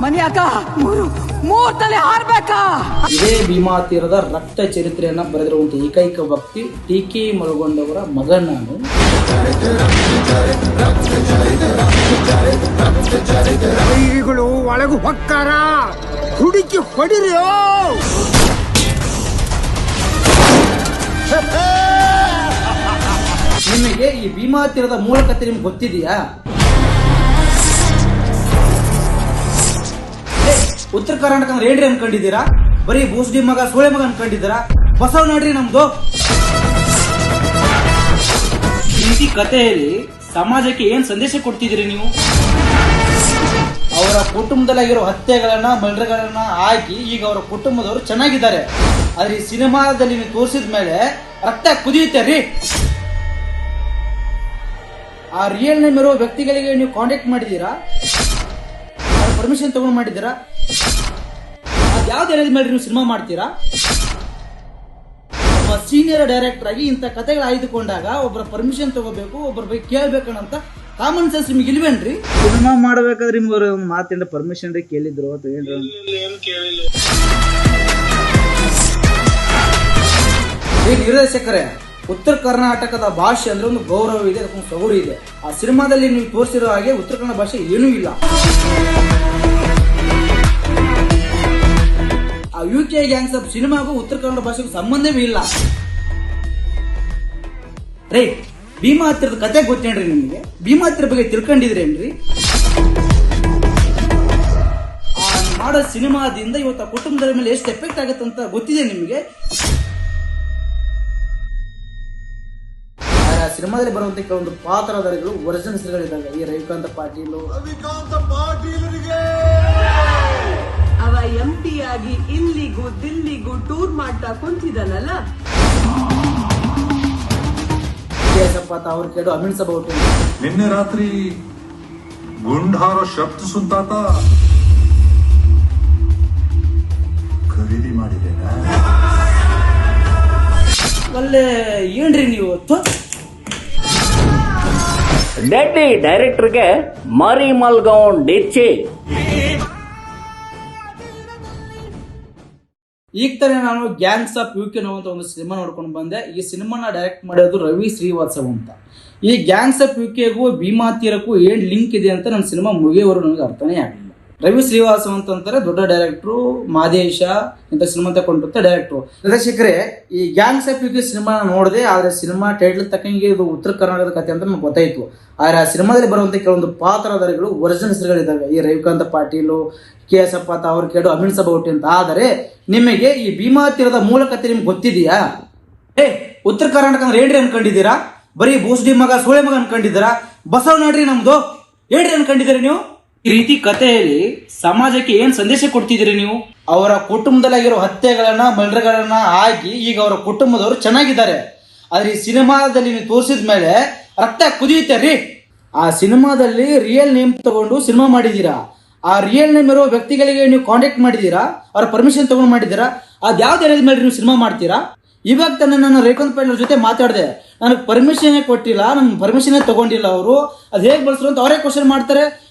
ಮನಿಯಾಗ ಮೂರ್ ತಲೆ ಹಾರ್ಬೇಕಾ? ಇದೇ ಭೀಮಾ ತೀರದ ರಕ್ತ ಚರಿತ್ರೆಯನ್ನ ಬರೆದಿರುವಂತ ಏಕೈಕ ವ್ಯಕ್ತಿ ಟಿ.ಕೆ. ಮುಳಗೊಂಡವರ ಮಗ ನಾನು. ಕೈಗಳು ಒಳಗು ಹೊಕ್ಕಾರ ಹುಡುಕಿ ಹೊಡಿರಿಯೋ. ನಿಮಗೆ ಈ ಭೀಮಾ ತೀರದ ಮೂಲ ಕಥೆ ನಿಮ್ಗೆ ಗೊತ್ತಿದೆಯಾ? ಉತ್ತರ ಕರ್ನಾಟಕ ಅಂದ್ರೆ ಏನ್ರಿ ಅನ್ಕೊಂಡಿದ್ದೀರಾ? ಬರೀ ಬೂಸ್ಡಿ ಮಗ ಸೋಳೆ ಮಗ ಅನ್ಕೊಂಡಿದ್ದೀರಾ? ಬಸವ ನೋಡ್ರಿ ನಮ್ದು. ಈ ಕಥೆಯಲ್ಲಿ ಸಮಾಜಕ್ಕೆ ಏನ್ ಸಂದೇಶ ಕೊಡ್ತಿದ್ದೀರಿ ನೀವು? ಅವರ ಕುಟುಂಬದಲ್ಲಾಗಿರೋ ಹತ್ಯೆಗಳನ್ನ ಮರ್ಡರ್ಗಳನ್ನ ಹಾಕಿ ಈಗ ಅವರ ಕುಟುಂಬದವರು ಚೆನ್ನಾಗಿದ್ದಾರೆ. ಆದ್ರೆ ಈ ಸಿನಿಮಾದಲ್ಲಿ ನೀವು ತೋರಿಸಿದ ಮೇಲೆ ರಕ್ತ ಕುದಿಯುತ್ತೆ ರೀ. ಆ ರಿಯಲ್ ನೇಮ್ ಇರೋ ವ್ಯಕ್ತಿಗಳಿಗೆ ನೀವು ಕಾಂಟ್ಯಾಕ್ಟ್ ಮಾಡಿದ್ದೀರಾ? ಪರ್ಮಿಷನ್ ತಗೊಂಡು ಮಾಡಿದ್ದೀರಾ? ಅದ್ಯಾವ್ದು ಹೇಳಿದ ಮೇಲೆ ನೀವು ಸಿನಿಮಾ ಮಾಡ್ತೀರಾ? ಒಬ್ಬ ಸೀನಿಯರ್ ಡೈರೆಕ್ಟರ್ ಆಗಿ ಇಂಥ ಕಥೆಗಳು ಆಯ್ದುಕೊಂಡಾಗ ಒಬ್ಬರ ಪರ್ಮಿಷನ್ ತಗೋಬೇಕು, ಒಬ್ಬರ ಬಗ್ಗೆ ಕೇಳ್ಬೇಕನ್ನಂತ ಕಾಮನ್ ಸೆನ್ಸ್ ನಿಮ್ಗೆ ಇಲ್ವೇನ್ರಿ? ಸಿನಿಮಾ ಮಾಡ್ಬೇಕಾದ್ರೆ ನಿಮ್ಗೆ ಒಂದು ಮಾತಿಂದ ಪರ್ಮಿಷನ್ ರೀ ಕೇಳಿದ್ರು ಅಥವಾ ಏನ್ರಿ? ಈ ನಿರ್ದೇಶಕರೇ, ಉತ್ತರ ಕರ್ನಾಟಕದ ಭಾಷೆ ಅಂದ್ರೆ ಒಂದು ಗೌರವ ಇದೆ, ಅದಕ್ಕೊಂದು ಸೊಗಡು ಇದೆ. ಆ ಸಿನಿಮಾದಲ್ಲಿ ನೀವು ತೋರಿಸಿರೋ ಹಾಗೆ ಉತ್ತರ ಕನ್ನಡ ಭಾಷೆ ಏನೂ ಇಲ್ಲ. ಆ UK gangs of ಸಿನಿಮಾಗೂ Uttara Kannada ಭಾಷೆಗೂ ಸಂಬಂಧವೇ ಇಲ್ಲ ರೇ. ಭೀಮಾ ಹತ್ತಿರದ ಕತೆ ಗೊತ್ತೇನ್ರಿ ನಿಮಗೆ? ಭೀಮಾ ಹತ್ತಿರ ಬಗ್ಗೆ ತಿಳ್ಕೊಂಡಿದ್ರೇನ್ರಿ? ಮಾಡೋ ಸಿನಿಮಾದಿಂದ ಇವತ್ತು ಆ ಕುಟುಂಬದ ಮೇಲೆ ಎಷ್ಟು ಎಫೆಕ್ಟ್ ಆಗುತ್ತೆ ಅಂತ ಗೊತ್ತಿದೆ ನಿಮಗೆ? ಸಿನಿಮಾದಲ್ಲಿ ಬರುವಂತ ಕೆಲವೊಂದು ಪಾತ್ರಧಾರಿಗಳು ಒರಿಜಿನಲ್ ಹೆಸರುಗಳಿದ್ದಾವೆ. ಈ ರವಿಕಾಂತ ಪಾಟೀಲ್ ಅವ MP ಆಗಿ ಇಲ್ಲಿಗೂ ದಿಲ್ಲಿಗೂ ಟೂರ್ ಮಾಡ್ತಾ ಕುಂತಿದ್ದಾನಲ್ಲ. ಅವ್ರ ಕೇಳು ಅಮೀನ್ ಸಬೌಟ್. ನಿನ್ನೆ ರಾತ್ರಿ ಗುಂಡಾರೋ ಶಬ್ದ ಸುಂತಾತ ಖರೀದಿ ಮಾಡಿದ್ದೇನೆ. ಅಲ್ಲೇ ಏನ್ರಿ ನೀವು? ಡೆಡ್ಡಿ ಡೈರೆಕ್ಟರ್ಗೆ ಮಾರಿ ಮಲ್ಗೌನ್ ಡಿಚ್ಚಿ. ಈಗ ತಾನೇ ನಾನು ಗ್ಯಾಂಗ್ಸ್ ಆಫ್ UK ಅನ್ನುವಂತ ಒಂದು ಸಿನಿಮಾ ನೋಡ್ಕೊಂಡು ಬಂದೆ. ಈ ಸಿನಿಮಾನ ಡೈರೆಕ್ಟ್ ಮಾಡೋದು ರವಿ ಶ್ರೀವಾತ್ಸವ್ ಅಂತ. ಈ ಗ್ಯಾಂಗ್ಸ್ ಆಫ್ UKಗೂ ಭೀಮಾ ತೀರಕ್ಕೂ ಏನ್ ಲಿಂಕ್ ಇದೆ ಅಂತ ನನ್ನ ಸಿನಿಮಾ ಮುಗಿಯೋವರೆಗೂ ನನಗೆ ಅರ್ಥನೇ ಆಗಲಿಲ್ಲ. ರವಿ ಶ್ರೀವಾತ್ಸವ್ ಅಂತಂತಾರೆ ದೊಡ್ಡ ಡೈರೆಕ್ಟ್ರು, ಮಾದೇಶ ಇಂಥ ಸಿನಿಮಾ ತಗೊಂಡಿರ್ತ ಡೈರೆಕ್ಟ್ರು. ನಿರ್ದೇಶಕರೇ, ಈ ಗ್ಯಾಂಗ್ಸ್ ಆಫ್ UK ಸಿನಿಮಾ ನೋಡಿದೆ, ಆದ್ರೆ ಸಿನಿಮಾ ಟೈಟಲ್ ತಕ್ಕಂಗೆ ಇದು ಉತ್ತರ ಕರ್ನಾಟಕದ ಕಥೆ ಅಂತ ನನಗೆ ಗೊತ್ತಾಯ್ತು. ಆದ್ರೆ ಆ ಸಿನಿಮಾದಲ್ಲಿ ಬರುವಂತ ಕೆಲವೊಂದು ಪಾತ್ರಧಾರಿಗಳು ಒರಿಜಿನಲ್ ಹೆಸರುಗಳಿದ್ದಾವೆ. ಈ ರವಿಕಾಂತ ಪಾಟೀಲ್, KS ಅವ್ರ ಕೇಳು ಅಮೀನ್ ಸಬೌಟಿ ಅಂತ. ಆದರೆ ನಿಮಗೆ ಈ ಭೀಮಾ ತೀರದ ಮೂಲ ಕಥೆ ನಿಮ್ಗೆ ಗೊತ್ತಿದೆಯಾ? ಉತ್ತರ ಕರ್ನಾಟಕ ಅಂದ್ರೆ ಏನ್ರಿ ಅನ್ಕೊಂಡಿದ್ದೀರಾ? ಬರೀ ಬೂಸ್ಡಿ ಮಗ ಸೋಳೆ ಮಗ ಅನ್ಕೊಂಡಿದ್ದೀರಾ? ಬಸವ ನೋಡ್ರಿ ನಮ್ದು. ಏನ್ರಿ ಅನ್ಕೊಂಡಿದ್ದೀರಿ ನೀವು? ಈ ರೀತಿ ಕಥೆಯಲ್ಲಿ ಸಮಾಜಕ್ಕೆ ಏನ್ ಸಂದೇಶ ಕೊಡ್ತಿದ್ದೀರಿ ನೀವು? ಅವರ ಕುಟುಂಬದಲ್ಲಾಗಿರೋ ಹತ್ಯೆಗಳನ್ನ ಮರ್ಡರ್ಗಳನ್ನ ಹಾಕಿ ಈಗ ಅವರ ಕುಟುಂಬದವರು ಚೆನ್ನಾಗಿದ್ದಾರೆ. ಆದ್ರೆ ಈ ಸಿನಿಮಾದಲ್ಲಿ ನೀವು ತೋರಿಸಿದ ಮೇಲೆ ರಕ್ತ ಕುದಿಯುತ್ತೆ ರೀ. ಆ ಸಿನಿಮಾದಲ್ಲಿ ರಿಯಲ್ ನೇಮ್ ತಗೊಂಡು ಸಿನಿಮಾ ಮಾಡಿದೀರಾ? ಆ ರಿಯಲ್ ನೇಮ್ ಇರೋ ವ್ಯಕ್ತಿಗಳಿಗೆ ನೀವು ಕಾಂಟ್ಯಾಕ್ಟ್ ಮಾಡಿದ್ದೀರಾ? ಅವ್ರ ಪರ್ಮಿಷನ್ ತಗೊಂಡು ಮಾಡಿದ್ದೀರಾ? ಅದ್ಯಾವ್ದು ಹೇಳಿದ ಮೇಲೆ ನೀವು ಸಿನಿಮಾ ಮಾಡ್ತೀರಾ? ಇವಾಗ ತಾನೇ ನಾನು ರೇಖಾಂತ್ ಪಾಟೀಲ್ ಜೊತೆ ಮಾತಾಡಿದೆ. ನನಗೆ ಪರ್ಮಿಷನ್ ಕೊಟ್ಟಿಲ್ಲ, ನನ್ ಪರ್ಮಿಷನ್ ತಗೊಂಡಿಲ್ಲ ಅವರು. ಅದು ಹೇಗೆ ಬಳಸ್ರು ಅಂತ ಅವರೇ ಕ್ವಶನ್ ಮಾಡ್ತಾರೆ.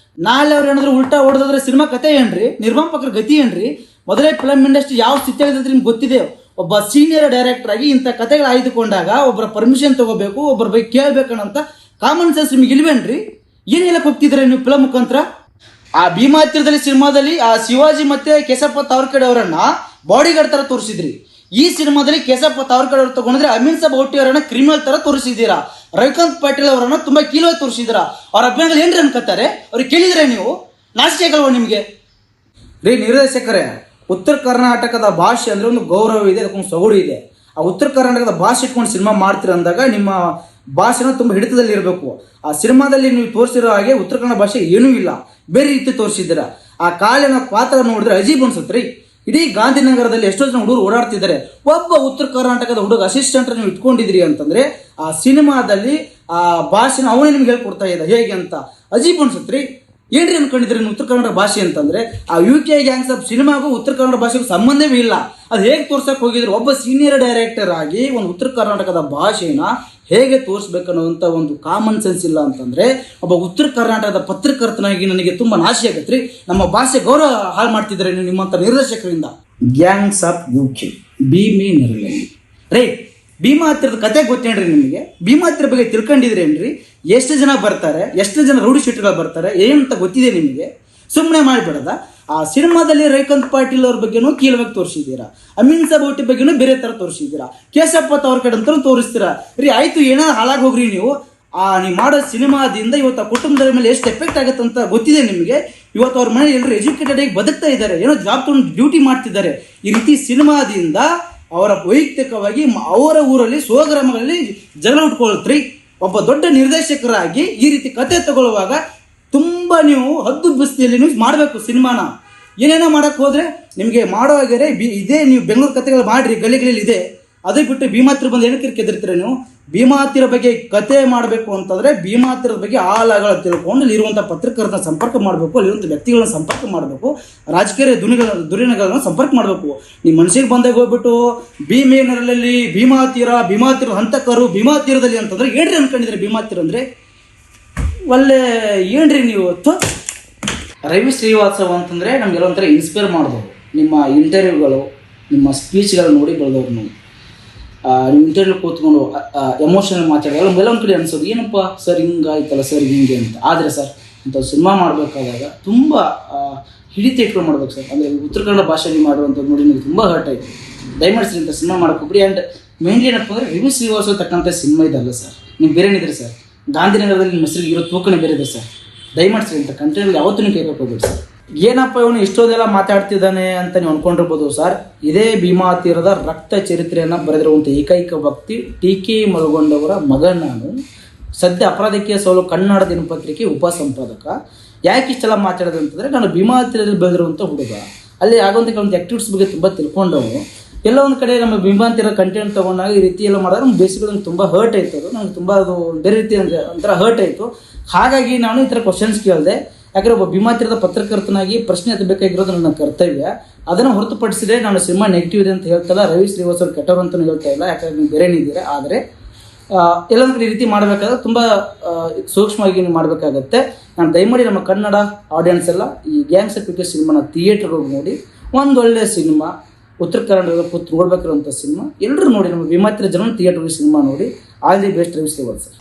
ನಾಳೆ ಅವ್ರು ಏನಾದ್ರು ಉಲ್ಟಾ ಹೊಡೆದ್ರೆ ಸಿನಿಮಾ ಕತೆ ಏನ್ರಿ? ನಿರ್ಮಾಪಕರ ಗತಿ ಏನ್ರಿ? ಮೊದಲೇ ಫಿಲಂ ಇಂಡಸ್ಟ್ರಿ ಯಾವ ಸ್ಥಿತಿಯಾಗಿದೆ ನಿಮ್ಗೆ ಗೊತ್ತಿದೆ. ಒಬ್ಬ ಸೀನಿಯರ್ ಡೈರೆಕ್ಟರ್ ಆಗಿ ಇಂಥ ಕಥೆಗಳು ಆಯ್ದುಕೊಂಡಾಗ ಒಬ್ಬರ ಪರ್ಮಿಷನ್ ತಗೋಬೇಕು, ಒಬ್ಬರ ಬಗ್ಗೆ ಕೇಳ್ಬೇಕನ್ನಂತ ಕಾಮನ್ ಸೆನ್ಸ್ ನಿಮ್ಗೆ ಇಲ್ವೇನ್ರಿ? ಏನ್ ಹೇಳಕ್ ಹೋಗ್ತಿದ್ರೆ ನೀವು ಫಿಲಂ ಮುಖಾಂತರ? ಆ ಭೀಮಾ ಹತ್ತಿರದಲ್ಲಿ ಸಿನಿಮಾದಲ್ಲಿ ಆ ಶಿವಾಜಿ ಮತ್ತೆ ಕೇಸಪ್ಪ ತಾವರ್ಕಡೆ ಅವರನ್ನ ಬಾಡಿ ಗಾರ್ಡ್ ತರ ತೋರಿಸಿದ್ರಿ. ಈ ಸಿನಿಮಾದಲ್ಲಿ ಕೇಸಪ್ಪ ತಾವರ್ಕಡೆ ಅವರು ತಗೊಂಡ್ರೆ ಅಮೀನ್ ಸಾಬ್ ಔಟಿ ಅವರನ್ನ ಕ್ರಿಮಿನಲ್ ತರ ತೋರಿಸಿದ್ದೀರಾ. ರವಿಕಾಂತ್ ಪಾಟೀಲ್ ಅವರನ್ನ ತುಂಬಾ ಕೀಲವಾಗಿ ತೋರಿಸಿದ್ದೀರಾ. ಅವ್ರ ಅಭಿನಯಗಳು ಏನ್ರಿ ಅನ್ಕೋತಾರೆ? ಅವ್ರಿಗೆ ಕೇಳಿದ್ರೆ ನೀವು ನಾಚಿಕೆ ಆಗಲ್ವಾ ನಿಮ್ಗೆ? ರೀ ನಿರ್ದೇಶಕರೇ, ಉತ್ತರ ಕರ್ನಾಟಕದ ಭಾಷೆ ಅಂದ್ರೆ ಒಂದು ಗೌರವ ಇದೆ, ಅದಕ್ಕೊಂದು ಸೊಗಡು ಇದೆ. ಆ ಉತ್ತರ ಕರ್ನಾಟಕದ ಭಾಷೆ ಇಟ್ಕೊಂಡು ಸಿನಿಮಾ ಮಾಡ್ತೀರ ಅಂದಾಗ ನಿಮ್ಮ ಭಾಷೆನ ತುಂಬಾ ಹಿಡಿತದಲ್ಲಿ ಇರಬೇಕು. ಆ ಸಿನಿಮಾದಲ್ಲಿ ನೀವು ತೋರಿಸಿರೋ ಹಾಗೆ ಉತ್ತರ ಕನ್ನಡ ಭಾಷೆ ಏನೂ ಇಲ್ಲ, ಬೇರೆ ರೀತಿ ತೋರಿಸಿದ್ದೀರಾ. ಆ ಕಾಲಿನ ಪಾತ್ರ ನೋಡಿದ್ರೆ ಅಜೀಬ್ ಅನ್ಸುತ್ರಿ. ಇಡೀ ಗಾಂಧಿನಗರದಲ್ಲಿ ಎಷ್ಟೋ ಜನ ಹುಡುಗರು ಓಡಾಡ್ತಿದ್ದಾರೆ. ಒಬ್ಬ ಉತ್ತರ ಕರ್ನಾಟಕದ ಹುಡುಗ ಅಸಿಸ್ಟೆಂಟ್ ನೀವು ಇಟ್ಕೊಂಡಿದ್ರಿ ಅಂತಂದ್ರೆ ಆ ಸಿನಿಮಾದಲ್ಲಿ ಆ ಭಾಷೆನ ಅವನೇ ನಿಮ್ಗೆ ಹೇಳ್ಕೊಡ್ತಾ ಇದ್ದ ಹೇಗೆ ಅಂತ ಅಜೀಬ್ ಅನ್ಸುತ್ರಿ. ಏನ್ರಿ ಅನ್ಕೊಂಡಿದ್ರಿ ಉತ್ತರ ಕನ್ನಡ ಭಾಷೆ ಅಂತಂದ್ರೆ? ಆ UK gangs of ಸಿನಿಮಾಗೂ Uttara Kannada ಭಾಷೆಗೂ ಸಂಬಂಧವೇ ಇಲ್ಲ. ಅದು ಹೇಗೆ ತೋರ್ಸಕ್ ಹೋಗಿದ್ರು? ಒಬ್ಬ ಸೀನಿಯರ್ ಡೈರೆಕ್ಟರ್ ಆಗಿ ಒಂದು ಉತ್ತರ ಕರ್ನಾಟಕದ ಭಾಷೆನ ಹೇಗೆ ತೋರಿಸ್ಬೇಕನ್ನೋಂಥ ಒಂದು ಕಾಮನ್ ಸೆನ್ಸ್ ಇಲ್ಲ ಅಂತಂದರೆ ಒಬ್ಬ ಉತ್ತರ ಕರ್ನಾಟಕದ ಪತ್ರಕರ್ತನಾಗಿ ನನಗೆ ತುಂಬ ನಾಶಿ ಆಗತ್ತೆ ರೀ. ನಮ್ಮ ಭಾಷೆ ಗೌರವ ಹಾಳು ಮಾಡ್ತಿದ್ದಾರೆ ನೀವು ನಿಮ್ಮಂಥ ನಿರ್ದೇಶಕರಿಂದ. ಗ್ಯಾಂಗ್ಸ್ ಆಫ್ ಯುಕೆ ಭೀಮಿ ನೆರಳಲ್ಲಿ ರೇ, ಭೀಮಾ ಹತ್ತಿರದ ಕತೆ ಗೊತ್ತೇನ್ರಿ ನಿಮಗೆ? ಭೀಮಾ ಹತ್ತಿರ ಬಗ್ಗೆ ತಿಳ್ಕೊಂಡಿದ್ರೇನ್ರಿ? ಎಷ್ಟು ಜನ ಬರ್ತಾರೆ, ಎಷ್ಟು ಜನ ರೌಡಿ ಶೀಟರ್ಗಳು ಬರ್ತಾರೆ ಏನಂತ ಗೊತ್ತಿದೆ ನಿಮಗೆ? ಸುಮ್ಮನೆ ಮಾಡಿಬಿಡದ. ಆ ಸಿನಿಮಾದಲ್ಲಿ ರೈಕಾಂತ್ ಪಾಟೀಲ್ ಅವ್ರ ಬಗ್ಗೆನೂ ಕೀಳವಾಗಿ ತೋರಿಸಿದ್ದೀರಾ, ಅಮೀನ್ ಸಾಬ್ ಒಟ್ಟಿ ಬಗ್ಗೆನೂ ಬೇರೆ ಥರ ತೋರಿಸಿದ್ದೀರಾ, ಕೇಶಪ್ಪ ಅವ್ರ ಕಡೆ ಅಂತ ತೋರಿಸ್ತೀರಾ ರೀ. ಆಯಿತು, ಏನಾದ್ರು ಹಾಳಾಗಿ ಹೋಗ್ರಿ ನೀವು. ನೀವು ಮಾಡೋ ಸಿನಿಮಾದಿಂದ ಇವತ್ತು ಆ ಕುಟುಂಬದ ಮೇಲೆ ಎಷ್ಟು ಎಫೆಕ್ಟ್ ಆಗುತ್ತೆ ಅಂತ ಗೊತ್ತಿದೆ ನಿಮಗೆ. ಇವತ್ತು ಅವ್ರ ಮನೆ ಎಲ್ಲರೂ ಎಜುಕೇಟೆಡ್ ಆಗಿ ಬದುಕ್ತಾ ಇದ್ದಾರೆ, ಏನೋ ಜಾಬ್ ತೊಗೊಂಡು ಡ್ಯೂಟಿ ಮಾಡ್ತಿದ್ದಾರೆ. ಈ ರೀತಿ ಸಿನಿಮಾದಿಂದ ಅವರ ವೈಯಕ್ತಿಕವಾಗಿ ಅವರ ಊರಲ್ಲಿ ಸ್ವಗ್ರಾಮಗಳಲ್ಲಿ ಜಗಳ ಉಟ್ಕೊಳ್ತ್ರಿ. ಒಬ್ಬ ದೊಡ್ಡ ನಿರ್ದೇಶಕರಾಗಿ ಈ ರೀತಿ ಕತೆ ತಗೊಳ್ಳುವಾಗ ತುಂಬ ನೀವು ಹದ್ದು ಬಸ್ತಿಯಲ್ಲಿ ನೀವು ಮಾಡಬೇಕು ಸಿನಿಮಾನ. ಏನೇನೋ ಮಾಡೋಕ್ಕೆ ಹೋದರೆ ನಿಮಗೆ ಮಾಡೋವಾಗರೆ ಇದೇ ನೀವು ಬೆಂಗಳೂರು ಕತೆಗಳು ಮಾಡಿರಿ, ಗಲಿಗಳಲ್ಲಿ ಇದೆ. ಅದೇ ಬಿಟ್ಟು ಭೀಮಾತಿರ ಬಂದು ಏನಕ್ಕೆ ಕೆದರ್ತೀರ ನೀವು? ಭೀಮಾತಿರ ಬಗ್ಗೆ ಕತೆ ಮಾಡಬೇಕು ಅಂತಂದರೆ ಭೀಮಾತಿರದ ಬಗ್ಗೆ ಆಳಗಳ ತಿಳ್ಕೊಂಡು ಇರುವಂಥ ಪತ್ರಕರ್ತನ ಸಂಪರ್ಕ ಮಾಡಬೇಕು, ಅಲ್ಲಿರುವಂಥ ವ್ಯಕ್ತಿಗಳನ್ನ ಸಂಪರ್ಕ ಮಾಡಬೇಕು, ರಾಜಕೀಯ ದುರ್ಯೋಧನಗಳನ್ನ ಸಂಪರ್ಕ ಮಾಡಬೇಕು. ನಿಮ್ಮ ಮನಸ್ಸಿಗೆ ಬಂದಾಗ ಹೋಗ್ಬಿಟ್ಟು ಭೀಮೇನರಲ್ಲಿ ಭೀಮಾತಿರ ಹಂತಕರು ಭೀಮಾತಿರದಲ್ಲಿ ಅಂತಂದ್ರೆ ಏನ್ರಿ ಅನ್ಕೊಂಡಿದ್ರೆ ಭೀಮಾತಿರ ಅಂದರೆ ಒಳ್ಳೆ ಏನ್ರಿ ನೀವು? ರವಿ ಶ್ರೀವಾತ್ಸವ ಅಂತಂದರೆ ನಮಗೆಲ್ಲ ಒಂಥರ ಇನ್ಸ್ಪೈರ್ ಮಾಡಿದವರು. ನಿಮ್ಮ ಇಂಟರ್ವ್ಯೂಗಳು, ನಿಮ್ಮ ಸ್ಪೀಚ್ಗಳು ನೋಡಿ ಬೆಳೆದವ್ರು ನಾವು. ನಿಮ್ಮ ಇಂಟರ್ವ್ಯೂ ಕೂತ್ಕೊಂಡು ಎಮೋಷನಲ್ ಮಾತಾಡೋಲ್ಲ ನಮಗೆಲ್ಲ ಒಂದು ಕಡೆ ಅನಿಸೋದು, ಏನಪ್ಪ ಸರ್ ಹಿಂಗಾಯ್ತಲ್ಲ ಸರ್ ಹಿಂಗೆ ಅಂತ. ಆದರೆ ಸರ್ ಇಂಥ ಸಿನಿಮಾ ಮಾಡಬೇಕಾದಾಗ ತುಂಬ ಹಿಡಿತ ಇಟ್ಕೊಂಡು ಮಾಡ್ಬೇಕು ಸರ್. ಅಂದರೆ ಉತ್ತರ ಕನ್ನಡ ಭಾಷೆಯಲ್ಲಿ ಮಾಡುವಂಥದ್ದು ನೋಡಿ ನನಗೆ ತುಂಬ ಹರ್ಟ್ ಆಯಿತು. ದಯಮಾಡಿ ಸರ್ ಇಂಥ ಸಿನಿಮಾ ಮಾಡೋಕ್ಕೊಬ್ರಿ. ಆ್ಯಂಡ್ ಮೇನ್ಲಿ ಏನಪ್ಪ ಅಂದರೆ ರವಿ ಶ್ರೀವಾತ್ಸವ ತಕ್ಕಂಥ ಸಿನಿಮಾ ಇದಲ್ಲ ಸರ್. ನೀವು ಬೇರೆ ಏನಿದ್ರೆ ಸರ್, ಗಾಂಧಿನಗರದಲ್ಲಿ ನಿಮ್ಮ ಹೆಸರಿಗೆ ಇರೋ ತೂಕನೇ ಬೇರೆ ಇದೆ ಸರ್. ದಯಮಾಡಿ ಸರ್ ಇಂಥ ಕಂಟೆಂಟ್ ಯಾವತ್ತೂ ನೀವು ಕೇಳಕ್ಕೆ ಹೋಗ್ಬೇಡಿ ಸರ್. ಏನಪ್ಪ ಇವನು ಇಷ್ಟೊಂದೆಲ್ಲ ಮಾತಾಡ್ತಿದ್ದಾನೆ ಅಂತ ನೀವು ಅಂದ್ಕೊಂಡಿರ್ಬೋದು ಸರ್. ಇದೇ ಭೀಮಾ ತೀರದ ರಕ್ತ ಚರಿತ್ರೆಯನ್ನು ಬರೆದಿರುವಂಥ ಏಕೈಕ ವ್ಯಕ್ತಿ TK ಮಲಗೊಂಡವರ ಮಗ ನಾನು. ಸದ್ಯ ಅಪರಾಧಕ್ಕೆ ಸೋಲು ಕನ್ನಡ ದಿನಪತ್ರಿಕೆ ಉಪಸಂಪಾದಕ. ಯಾಕೆ ಇಷ್ಟೆಲ್ಲ ಮಾತಾಡೋದು ಅಂತಂದರೆ ನಾನು ಭೀಮಾ ತೀರದಲ್ಲಿ ಬೆಳೆದಿರುವಂಥ ಹುಡುಗ. ಅಲ್ಲಿ ಆಗುವಂಥ ಕೆಲವೊಂದು ಆ್ಯಕ್ಟಿವಿಟೀಸ್ ಬಗ್ಗೆ ತುಂಬ ತಿಳ್ಕೊಂಡವು. ಎಲ್ಲ ಒಂದು ಕಡೆ ನಮ್ಮ ಭೀಮಾ ತೀರ ಕಂಟೆಂಟ್ ತೊಗೊಂಡಾಗ ಈ ರೀತಿ ಎಲ್ಲ ಮಾಡಿದ್ರೆ ನಮ್ಮ ಬೇಸಿಗೆ ನಂಗೆ ತುಂಬ ಹರ್ಟ್ ಆಯಿತು. ಅದು ನಂಗೆ ತುಂಬ ಅದು ಬೇರೆ ರೀತಿ ಅಂದರೆ ಒಂಥರ ಹರ್ಟ್ ಆಯಿತು. ಹಾಗಾಗಿ ನಾನು ಈ ಥರ ಕ್ವಶನ್ಸ್ ಕೇಳಿದೆ. ಯಾಕಂದರೆ ಒಬ್ಬ ಭೀಮಾ ತೀರದ ಪತ್ರಕರ್ತನಾಗಿ ಪ್ರಶ್ನೆ ಎತ್ತಬೇಕಾಗಿರೋದು ನನ್ನ ಕರ್ತವ್ಯ. ಅದನ್ನು ಹೊರತುಪಡಿಸಿದ್ರೆ ನಾನು ಸಿನಿಮಾ ನೆಗೆಟಿವ್ ಇದೆ ಅಂತ ಹೇಳ್ತಲ್ಲ, ರವಿ ಶ್ರೀವಾತ್ಸವ ಕೆಟ್ಟವರು ಅಂತಲೂ ಹೇಳ್ತಾ ಇಲ್ಲ. ಯಾಕಂದರೆ ನೀವು ಬೇರೆ ಇದ್ದೀರಾ. ಆದರೆ ಎಲ್ಲೊಂದು ಕಡೆ ಈ ರೀತಿ ಮಾಡಬೇಕಾದ್ರೆ ತುಂಬ ಸೂಕ್ಷ್ಮವಾಗಿ ನೀವು ಮಾಡಬೇಕಾಗತ್ತೆ. ನಾನು ದಯಮಾಡಿ ನಮ್ಮ ಕನ್ನಡ ಆಡಿಯನ್ಸ್ ಎಲ್ಲ ಈ ಗ್ಯಾಂಗ್ಸ್ ಆಫ್ ಯುಕೆ ಸಿನಿಮಾನ ಥಿಯೇಟರ್ಗೆ ಹೋಗಿ ನೋಡಿ. ಒಂದು ಒಳ್ಳೆಯ ಸಿನಿಮಾ, ಉತ್ತರ ಕನ್ನಡದ ಕೂತು ನೋಡ್ಬೇಕಿರುವಂಥ ಸಿನಿಮಾ. ಎಲ್ಲರೂ ನೋಡಿ, ನಮ್ಮ ಭೀಮಾ ತೀರ ಜನ ಥಿಯೇಟರ್ಗೆ ಸಿನಿಮಾ ನೋಡಿ. All the best Ravi Srivastava.